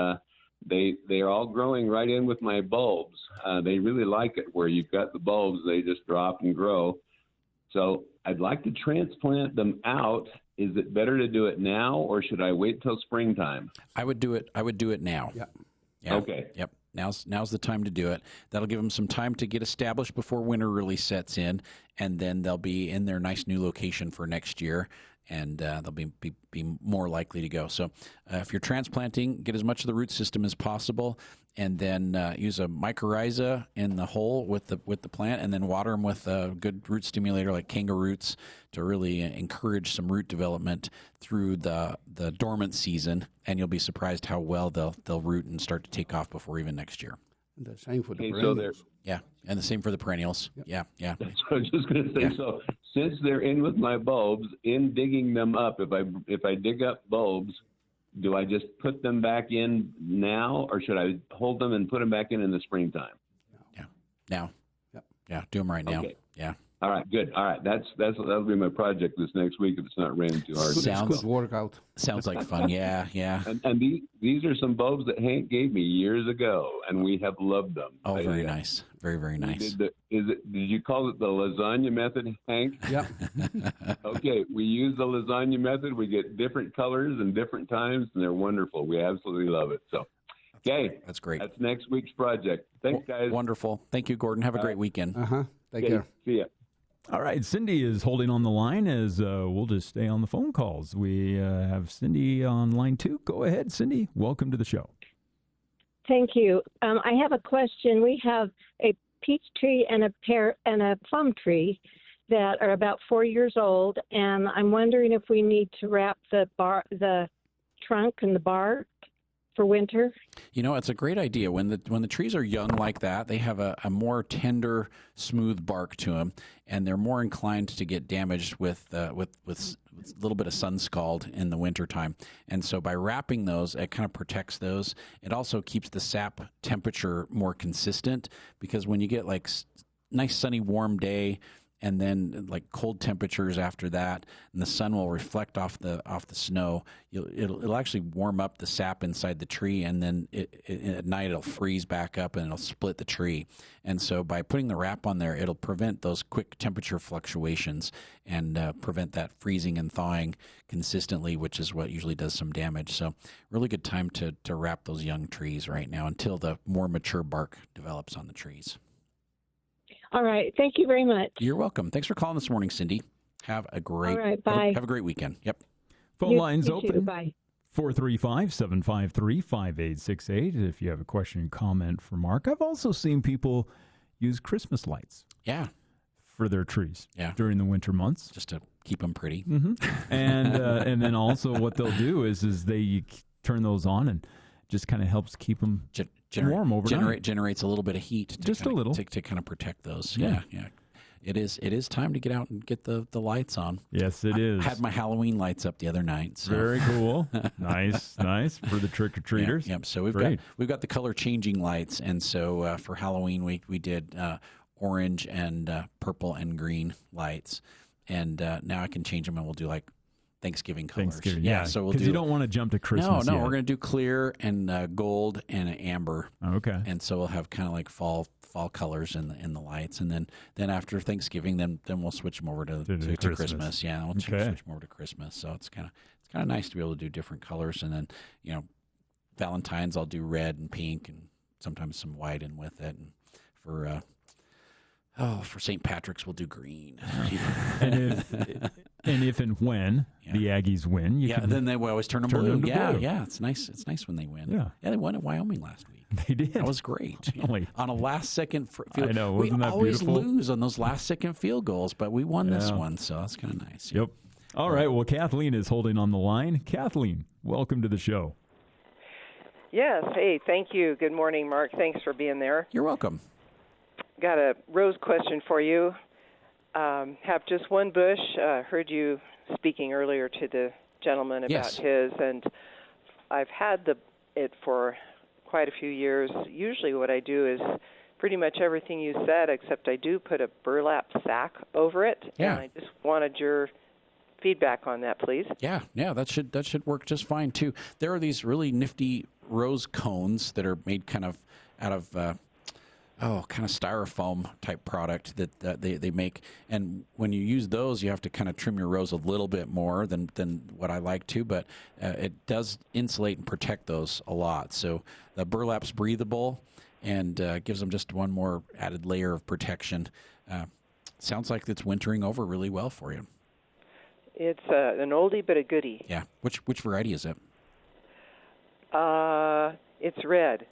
Speaker 7: they are all growing right in with my bulbs. They really like it where you've got the bulbs. They just drop and grow. So I'd like to transplant them out. Is it better to do it now, or should I wait till springtime?
Speaker 2: I would do it now.
Speaker 3: Yeah.
Speaker 2: Okay. Yep. Now's the time to do it. That'll give them some time to get established before winter really sets in, and then they'll be in their nice new location for next year, and they'll be more likely to go. So if you're transplanting, get as much of the root system as possible, and then use a mycorrhiza in the hole with the plant, and then water them with a good root stimulator like kangaroo roots to really encourage some root development through the dormant season, and you'll be surprised how well they'll root and start to take off before even next year.
Speaker 3: And the same for the
Speaker 7: So
Speaker 3: perennials.
Speaker 2: Yeah, and the same for the perennials. Yeah.
Speaker 7: That's what I was just going to say.
Speaker 2: Yeah.
Speaker 7: So since they're in with my bulbs, in digging them up, if I dig up bulbs, do I just put them back in now, or should I hold them and put them back in the springtime?
Speaker 2: Yeah. Now.
Speaker 3: Yep.
Speaker 2: Yeah, do them right now.
Speaker 7: Okay.
Speaker 2: Yeah.
Speaker 7: All right, good. All right, that'll be my project this next week if it's not raining too hard.
Speaker 2: Sounds
Speaker 3: Good workout.
Speaker 2: Sounds like fun. Yeah.
Speaker 7: And these are some bulbs that Hank gave me years ago, and we have loved them.
Speaker 2: Oh, very nice. Very, very nice.
Speaker 7: Did you call it the lasagna method, Hank?
Speaker 3: Yeah.
Speaker 7: Okay, we use the lasagna method. We get different colors and different times, and they're wonderful. We absolutely love it. So, okay.
Speaker 2: That's great.
Speaker 7: That's next week's project. Thanks, guys.
Speaker 2: Wonderful. Thank you, Gordon. Have a great weekend.
Speaker 3: Take
Speaker 7: Okay,
Speaker 3: care.
Speaker 7: see ya.
Speaker 1: All right, Cindy is holding on the line as we'll just stay on the phone calls. We have Cindy on line 2. Go ahead, Cindy. Welcome to the show.
Speaker 8: Thank you. I have a question. We have a peach tree and a plum tree that are about 4 years old, and I'm wondering if we need to wrap the trunk and the bark for winter?
Speaker 2: You know, it's a great idea. When the trees are young like that, they have a more tender, smooth bark to them, and they're more inclined to get damaged with a little bit of sun scald in the wintertime. And so by wrapping those, it kind of protects those. It also keeps the sap temperature more consistent, because when you get like nice sunny warm day and then like cold temperatures after that, and the sun will reflect off the snow, it'll actually warm up the sap inside the tree, and then at night it'll freeze back up and it'll split the tree. And so by putting the wrap on there, it'll prevent those quick temperature fluctuations and prevent that freezing and thawing consistently, which is what usually does some damage. So really good time to wrap those young trees right now until the more mature bark develops on the trees.
Speaker 8: All right. Thank you very much.
Speaker 2: You're welcome. Thanks for calling this morning, Cindy. Have a great,
Speaker 8: all right, bye.
Speaker 2: Have a great weekend. Yep.
Speaker 1: Phone lines open.
Speaker 8: Too. Bye.
Speaker 1: 435-753-5868 if you have a question, comment for Mark. I've also seen people use Christmas lights.
Speaker 2: Yeah.
Speaker 1: For their trees.
Speaker 2: Yeah.
Speaker 1: During the winter months.
Speaker 2: Just to keep them pretty.
Speaker 1: Mm-hmm. And then also what they'll do is they turn those on and just kind of helps keep them warm overnight.
Speaker 2: Generates a little bit of heat.
Speaker 1: Just a little.
Speaker 2: To kind of protect those. Yeah. It is time to get out and get the lights on.
Speaker 1: Yes, it is.
Speaker 2: I had my Halloween lights up the other night. So.
Speaker 1: Very cool. Nice for the trick-or-treaters.
Speaker 2: Yep. So we've got the color changing lights, and so for Halloween we did orange and purple and green lights, and now I can change them, and we'll do like Thanksgiving colors.
Speaker 1: Yeah.
Speaker 2: So we'll
Speaker 1: because you don't want to jump to Christmas.
Speaker 2: No, we're going to do clear and gold and amber.
Speaker 1: Okay.
Speaker 2: And so we'll have kind of like fall colors in the lights, and then after Thanksgiving, then we'll switch them over to Christmas. Yeah, we'll switch them over to Christmas. So it's kind of nice to be able to do different colors, and then Valentine's I'll do red and pink and sometimes some white in with it, and for St. Patrick's we'll do green.
Speaker 1: And if and when the Aggies win,
Speaker 2: then they will always turn them blue. Yeah, it's nice. It's nice when they win.
Speaker 1: Yeah,
Speaker 2: they won at Wyoming last week.
Speaker 1: They did.
Speaker 2: That was great. On a last second field.
Speaker 1: I know. Wasn't that beautiful?
Speaker 2: We always lose on those last second field goals, but we won this one, so that's kind of nice.
Speaker 1: Yep. All right. Well, Kathleen is holding on the line. Kathleen, welcome to the show.
Speaker 9: Yes. Hey, thank you. Good morning, Mark. Thanks for being there.
Speaker 2: You're welcome.
Speaker 9: Got a rose question for you. Have just one bush. Heard you speaking earlier to the gentleman about his, and I've had it for quite a few years. Usually what I do is pretty much everything you said, except I do put a burlap sack over it.
Speaker 2: Yeah.
Speaker 9: And I just wanted your feedback on that, please.
Speaker 2: Yeah, that should work just fine too. There are these really nifty rose cones that are made kind of out of kind of styrofoam type product that they make, and when you use those, you have to kind of trim your rose a little bit more than what I like to, but it does insulate and protect those a lot. So the burlap's breathable and gives them just one more added layer of protection. Sounds like it's wintering over really well for you.
Speaker 9: It's an oldie but a goodie.
Speaker 2: Yeah. Which variety is it?
Speaker 9: It's red.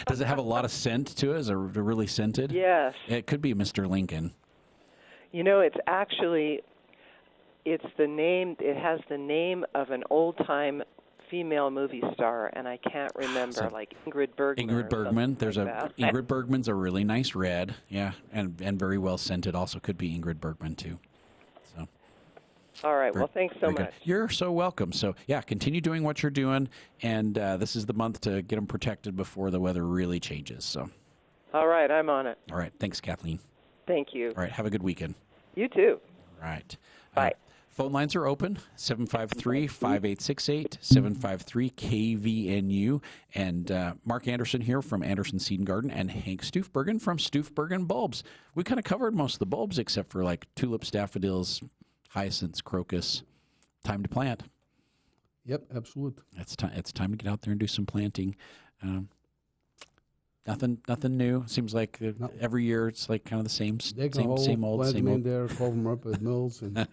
Speaker 2: Does it have a lot of scent to it? Is it really scented?
Speaker 9: Yes.
Speaker 2: It could be Mr. Lincoln.
Speaker 9: It's the name. It has the name of an old-time female movie star, and I can't remember, like Ingrid Bergman.
Speaker 2: Ingrid Bergman. Ingrid Bergman's a really nice red. Yeah, and very well scented. Also could be Ingrid Bergman too. So.
Speaker 9: All right. Well, thanks so much.
Speaker 2: Good. You're so welcome. So, continue doing what you're doing, and this is the month to get them protected before the weather really changes. So.
Speaker 9: All right. I'm on it.
Speaker 2: All right. Thanks, Kathleen.
Speaker 9: Thank you.
Speaker 2: All right. Have a good weekend.
Speaker 9: You too.
Speaker 2: All right.
Speaker 9: Bye.
Speaker 2: Phone lines are open, 753-5868, 753-KVNU. And Mark Anderson here from Anderson Seed and Garden, and Hank Stuifbergen from Stuifbergen Bulbs. We kind of covered most of the bulbs except for like tulips, daffodils, hyacinths, crocus. Time to plant.
Speaker 3: Yep, absolutely.
Speaker 2: It's time to get out there and do some planting. Nothing new. Seems like every year it's like kind of the same old.
Speaker 3: Plant them in there, cover them up with mulch, and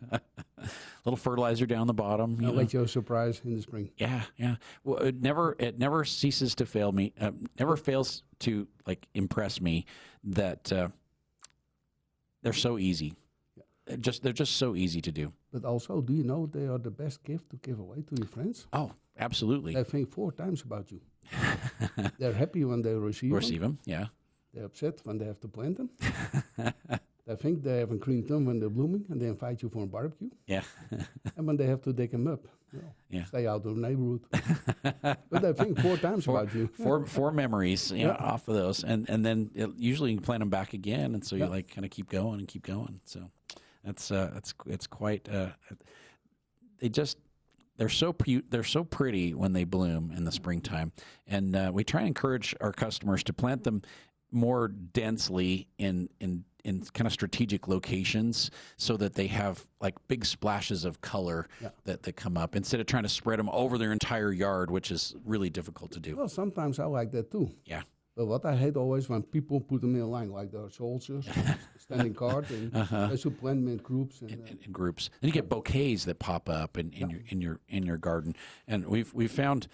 Speaker 2: little fertilizer down the bottom.
Speaker 3: I'll let you a surprise in the spring.
Speaker 2: Yeah. Well, it never ceases to fail me. Never fails to impress me that they're so easy. They're just so easy to do.
Speaker 3: But also, do you know they are the best gift to give away to your friends?
Speaker 2: Oh, absolutely.
Speaker 3: They think 4 times about you. They're happy when they receive
Speaker 2: them. Yeah.
Speaker 3: They're upset when they have to plant them. They think they haven't cleaned them when they're blooming, and they invite you for a barbecue.
Speaker 2: Yeah.
Speaker 3: And when they have to dig them up, stay out of the neighborhood. But they think 4 times about you.
Speaker 2: Four memories off of those, and then usually you plant them back again, and so you like kind of keep going and keep going. So it's quite. They're so pretty when they bloom in the springtime, and we try and encourage our customers to plant them more densely in kind of strategic locations so that they have like big splashes of color that come up instead of trying to spread them over their entire yard, which is really difficult to do.
Speaker 3: Well, sometimes I like that too.
Speaker 2: Yeah.
Speaker 3: But what I hate always when people put them in a line, like the soldiers, standing guard, and they should plant them in groups.
Speaker 2: In groups, and you get bouquets that pop up in your garden, and we've found.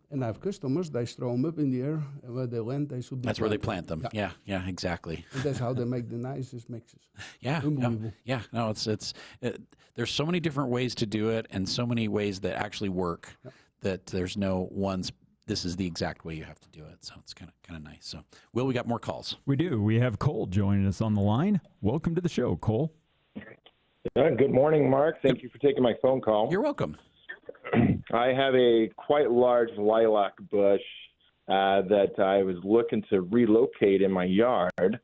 Speaker 3: And I have customers, they throw them up in the air, and where they land, they should be
Speaker 2: That's planted. Where they plant them. Yeah, exactly.
Speaker 3: And that's how they make the nicest mixes.
Speaker 2: Yeah. No, there's so many different ways to do it, and so many ways that actually work that there's no this is the exact way you have to do it. So it's kind of nice. So, Will, we got more calls.
Speaker 1: We do. We have Cole joining us on the line. Welcome to the show, Cole.
Speaker 10: Good morning, Mark. Thank you for taking my phone call.
Speaker 2: You're welcome.
Speaker 10: I have a quite large lilac bush that I was looking to relocate in my yard.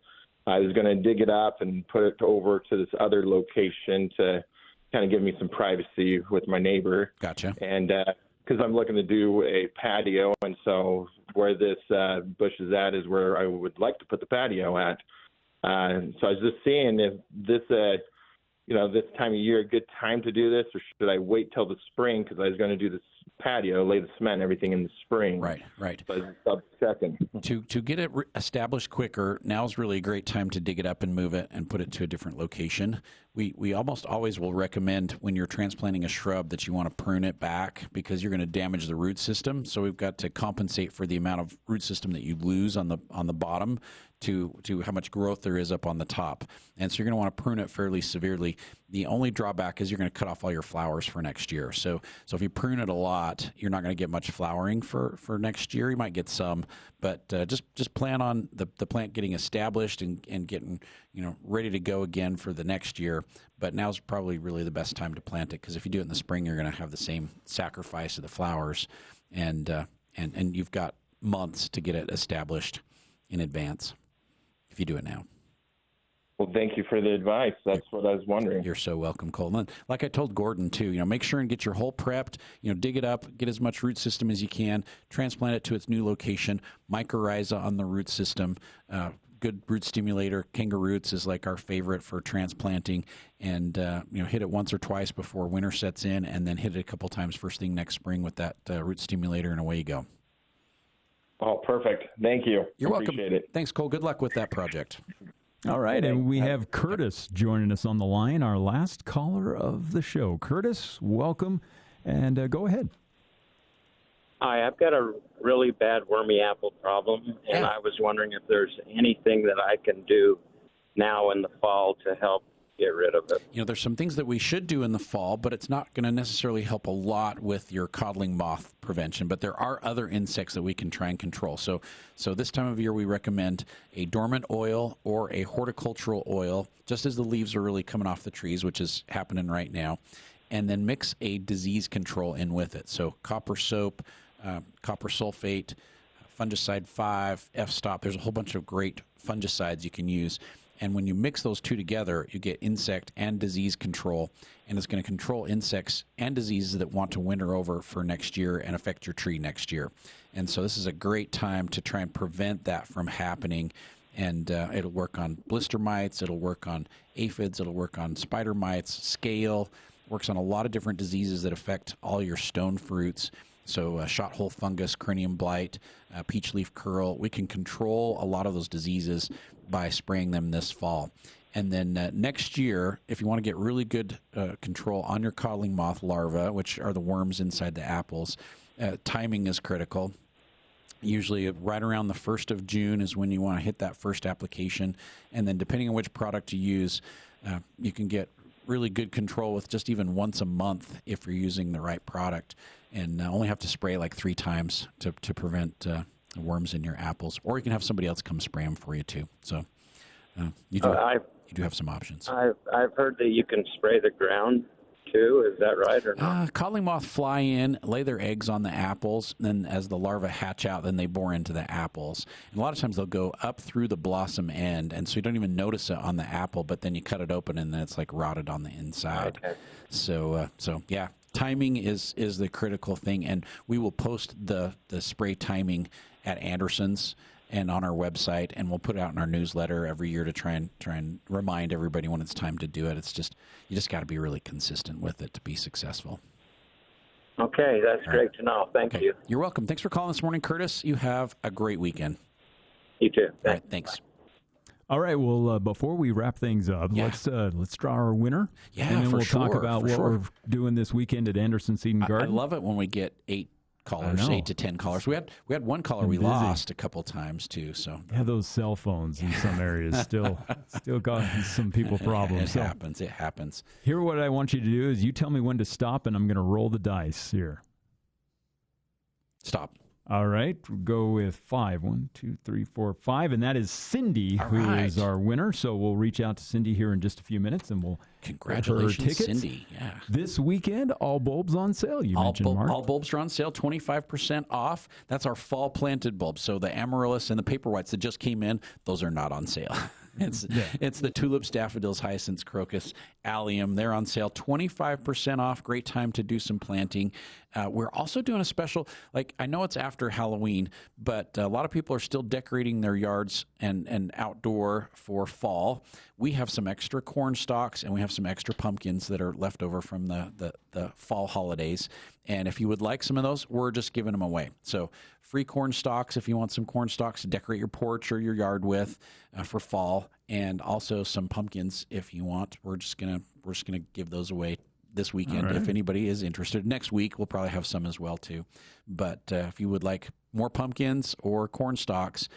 Speaker 10: I was going to dig it up and put it over to this other location to kind of give me some privacy with my neighbor.
Speaker 2: Gotcha.
Speaker 10: And because I'm looking to do a patio, and so where this bush is at is where I would like to put the patio at. So I was just seeing if this this time of year a good time to do this, or should I wait till the spring because I was going to do this patio, lay the cement and everything in the spring.
Speaker 2: Right.
Speaker 10: So I was checking.
Speaker 2: To get it established quicker, now's really a great time to dig it up and move it and put it to a different location. We almost always will recommend when you're transplanting a shrub that you want to prune it back because you're going to damage the root system. So we've got to compensate for the amount of root system that you lose on the bottom to how much growth there is up on the top. And so you're going to want to prune it fairly severely. The only drawback is you're going to cut off all your flowers for next year. So if you prune it a lot, you're not going to get much flowering for next year. You might get some, but just plan on the plant getting established and getting ready to go again for the next year. But now's probably really the best time to plant it because if you do it in the spring, you're going to have the same sacrifice of the flowers, and you've got months to get it established in advance if you do it now.
Speaker 10: Well, thank you for the advice. That's what I was wondering.
Speaker 2: You're so welcome, Coleman. Like I told Gordon, too, make sure and get your hole prepped, dig it up, get as much root system as you can, transplant it to its new location, mycorrhiza on the root system, good root stimulator. Kangaroots is like our favorite for transplanting, and hit it once or twice before winter sets in, and then hit it a couple times first thing next spring with that root stimulator, and away you go.
Speaker 10: Oh, perfect. Thank you.
Speaker 2: You're welcome.
Speaker 10: Appreciate it.
Speaker 2: Thanks, Cole. Good luck with that project.
Speaker 1: All right, and we have Curtis joining us on the line, our last caller of the show. Curtis, welcome, and go ahead.
Speaker 11: Hi, I've got a really bad wormy apple problem, and I was wondering if there's anything that I can do now in the fall to help get rid of it.
Speaker 2: There's some things that we should do in the fall, but it's not going to necessarily help a lot with your codling moth prevention. But there are other insects that we can try and control. So this time of year, we recommend a dormant oil or a horticultural oil, just as the leaves are really coming off the trees, which is happening right now, and then mix a disease control in with it. So copper soap, copper sulfate, fungicide 5, F-stop. There's a whole bunch of great fungicides you can use. And when you mix those two together, you get insect and disease control, and it's going to control insects and diseases that want to winter over for next year and affect your tree next year. And so this is a great time to try and prevent that from happening. And it'll work on blister mites, it'll work on aphids, it'll work on spider mites, scale, works on a lot of different diseases that affect all your stone fruits. So shot hole fungus, cranium blight, peach leaf curl. We can control a lot of those diseases by spraying them this fall. And then next year, if you want to get really good control on your codling moth larvae, which are the worms inside the apples, timing is critical. Usually right around the 1st of June is when you want to hit that first application. And then depending on which product you use, you can get really good control with just even once a month if you're using the right product. and only have to spray like 3 times to prevent worms in your apples. Or you can have somebody else come spray them for you too. So you do have some options.
Speaker 11: I've heard that you can spray the ground too. Is that right or not?
Speaker 2: Calling moth fly in, lay their eggs on the apples, and then as the larvae hatch out, then they bore into the apples. And a lot of times they'll go up through the blossom end, and so you don't even notice it on the apple, but then you cut it open and then it's like rotted on the inside.
Speaker 11: Okay.
Speaker 2: So yeah, timing is the critical thing, and we will post the spray timing at Anderson's and on our website, and we'll put it out in our newsletter every year to try and remind everybody when it's time to do it. It's just you just got to be really consistent with it to be successful.
Speaker 11: Okay, that's great to know. Thank you.
Speaker 2: You're welcome. Thanks for calling this morning, Curtis. You have a great weekend.
Speaker 11: You too.
Speaker 2: All right, thanks.
Speaker 1: All right. Well, before we wrap things up, let's draw our winner.
Speaker 2: Yeah,
Speaker 1: and then
Speaker 2: for
Speaker 1: we'll talk about what we're doing this weekend at Anderson Seed and Garden.
Speaker 2: I love it when we get 8 callers, 8 to 10 callers. We had one caller we lost a couple times too. So
Speaker 1: yeah, those cell phones in some areas still causing some people problems.
Speaker 2: It happens.
Speaker 1: Here, what I want you to do is you tell me when to stop, and I'm going to roll the dice here.
Speaker 2: Stop.
Speaker 1: All right, we'll go with 5. 1, 2, 3, 4, 5, and that is Cindy, who is our winner. So we'll reach out to Cindy here in just a few minutes, and we'll
Speaker 2: congratulations,
Speaker 1: get her tickets.
Speaker 2: Cindy. Yeah,
Speaker 1: this weekend, all bulbs on sale. You mentioned, Mark.
Speaker 2: All bulbs are on sale, 25% off. That's our fall planted bulbs. So the amaryllis and the paper whites that just came in, those are not on sale. It's the tulips, daffodils, hyacinths, crocus, allium. They're on sale, 25% off. Great time to do some planting. We're also doing a special, like I know it's after Halloween, but a lot of people are still decorating their yards and outdoor for fall. We have some extra corn stalks and we have some extra pumpkins that are left over from the fall holidays. And if you would like some of those, we're just giving them away. So free corn stalks if you want some corn stalks to decorate your porch or your yard with for fall, and also some pumpkins if you want. We're just gonna give those away this weekend. If anybody is interested. Next week we'll probably have some as well too. But if you would like more pumpkins or corn stalks,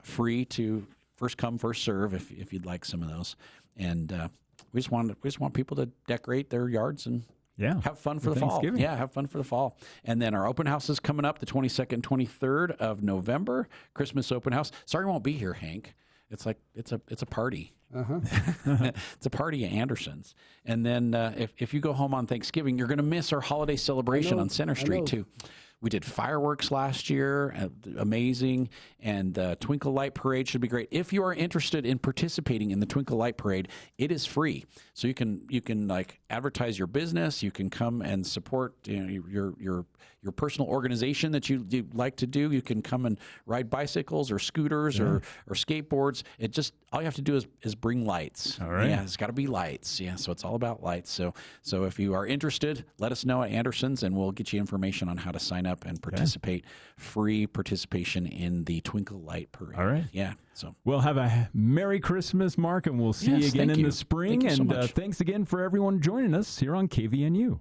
Speaker 2: free to first come first serve if you'd like some of those. And we just want people to decorate their yards and have fun for the fall. Yeah, have fun for the fall. And then our open house is coming up the 22nd, 23rd of November. Christmas open house. Sorry, we won't be here, Hank. It's like it's a party. It's a party at Anderson's. And then if you go home on Thanksgiving, you're going to miss our holiday celebration on Center Street too. We did fireworks last year, amazing, and the Twinkle Light Parade should be great. If you are interested in participating in the Twinkle Light Parade, it is free, so you can like advertise your business. You can come and support your personal organization that you like to do. You can come and ride bicycles or scooters or skateboards. It just all you have to do is bring lights.
Speaker 1: All right.
Speaker 2: Yeah, it's got to be lights. Yeah, so it's all about lights. So if you are interested, let us know at Anderson's, and we'll get you information on how to sign up and participate. Free participation in the Twinkle Light Parade.
Speaker 1: All right.
Speaker 2: Yeah. So
Speaker 1: we'll have a Merry Christmas, Mark, and we'll see you again in the spring.
Speaker 2: Thank you so
Speaker 1: and
Speaker 2: much.
Speaker 1: Thanks again for everyone joining us here on KVNU.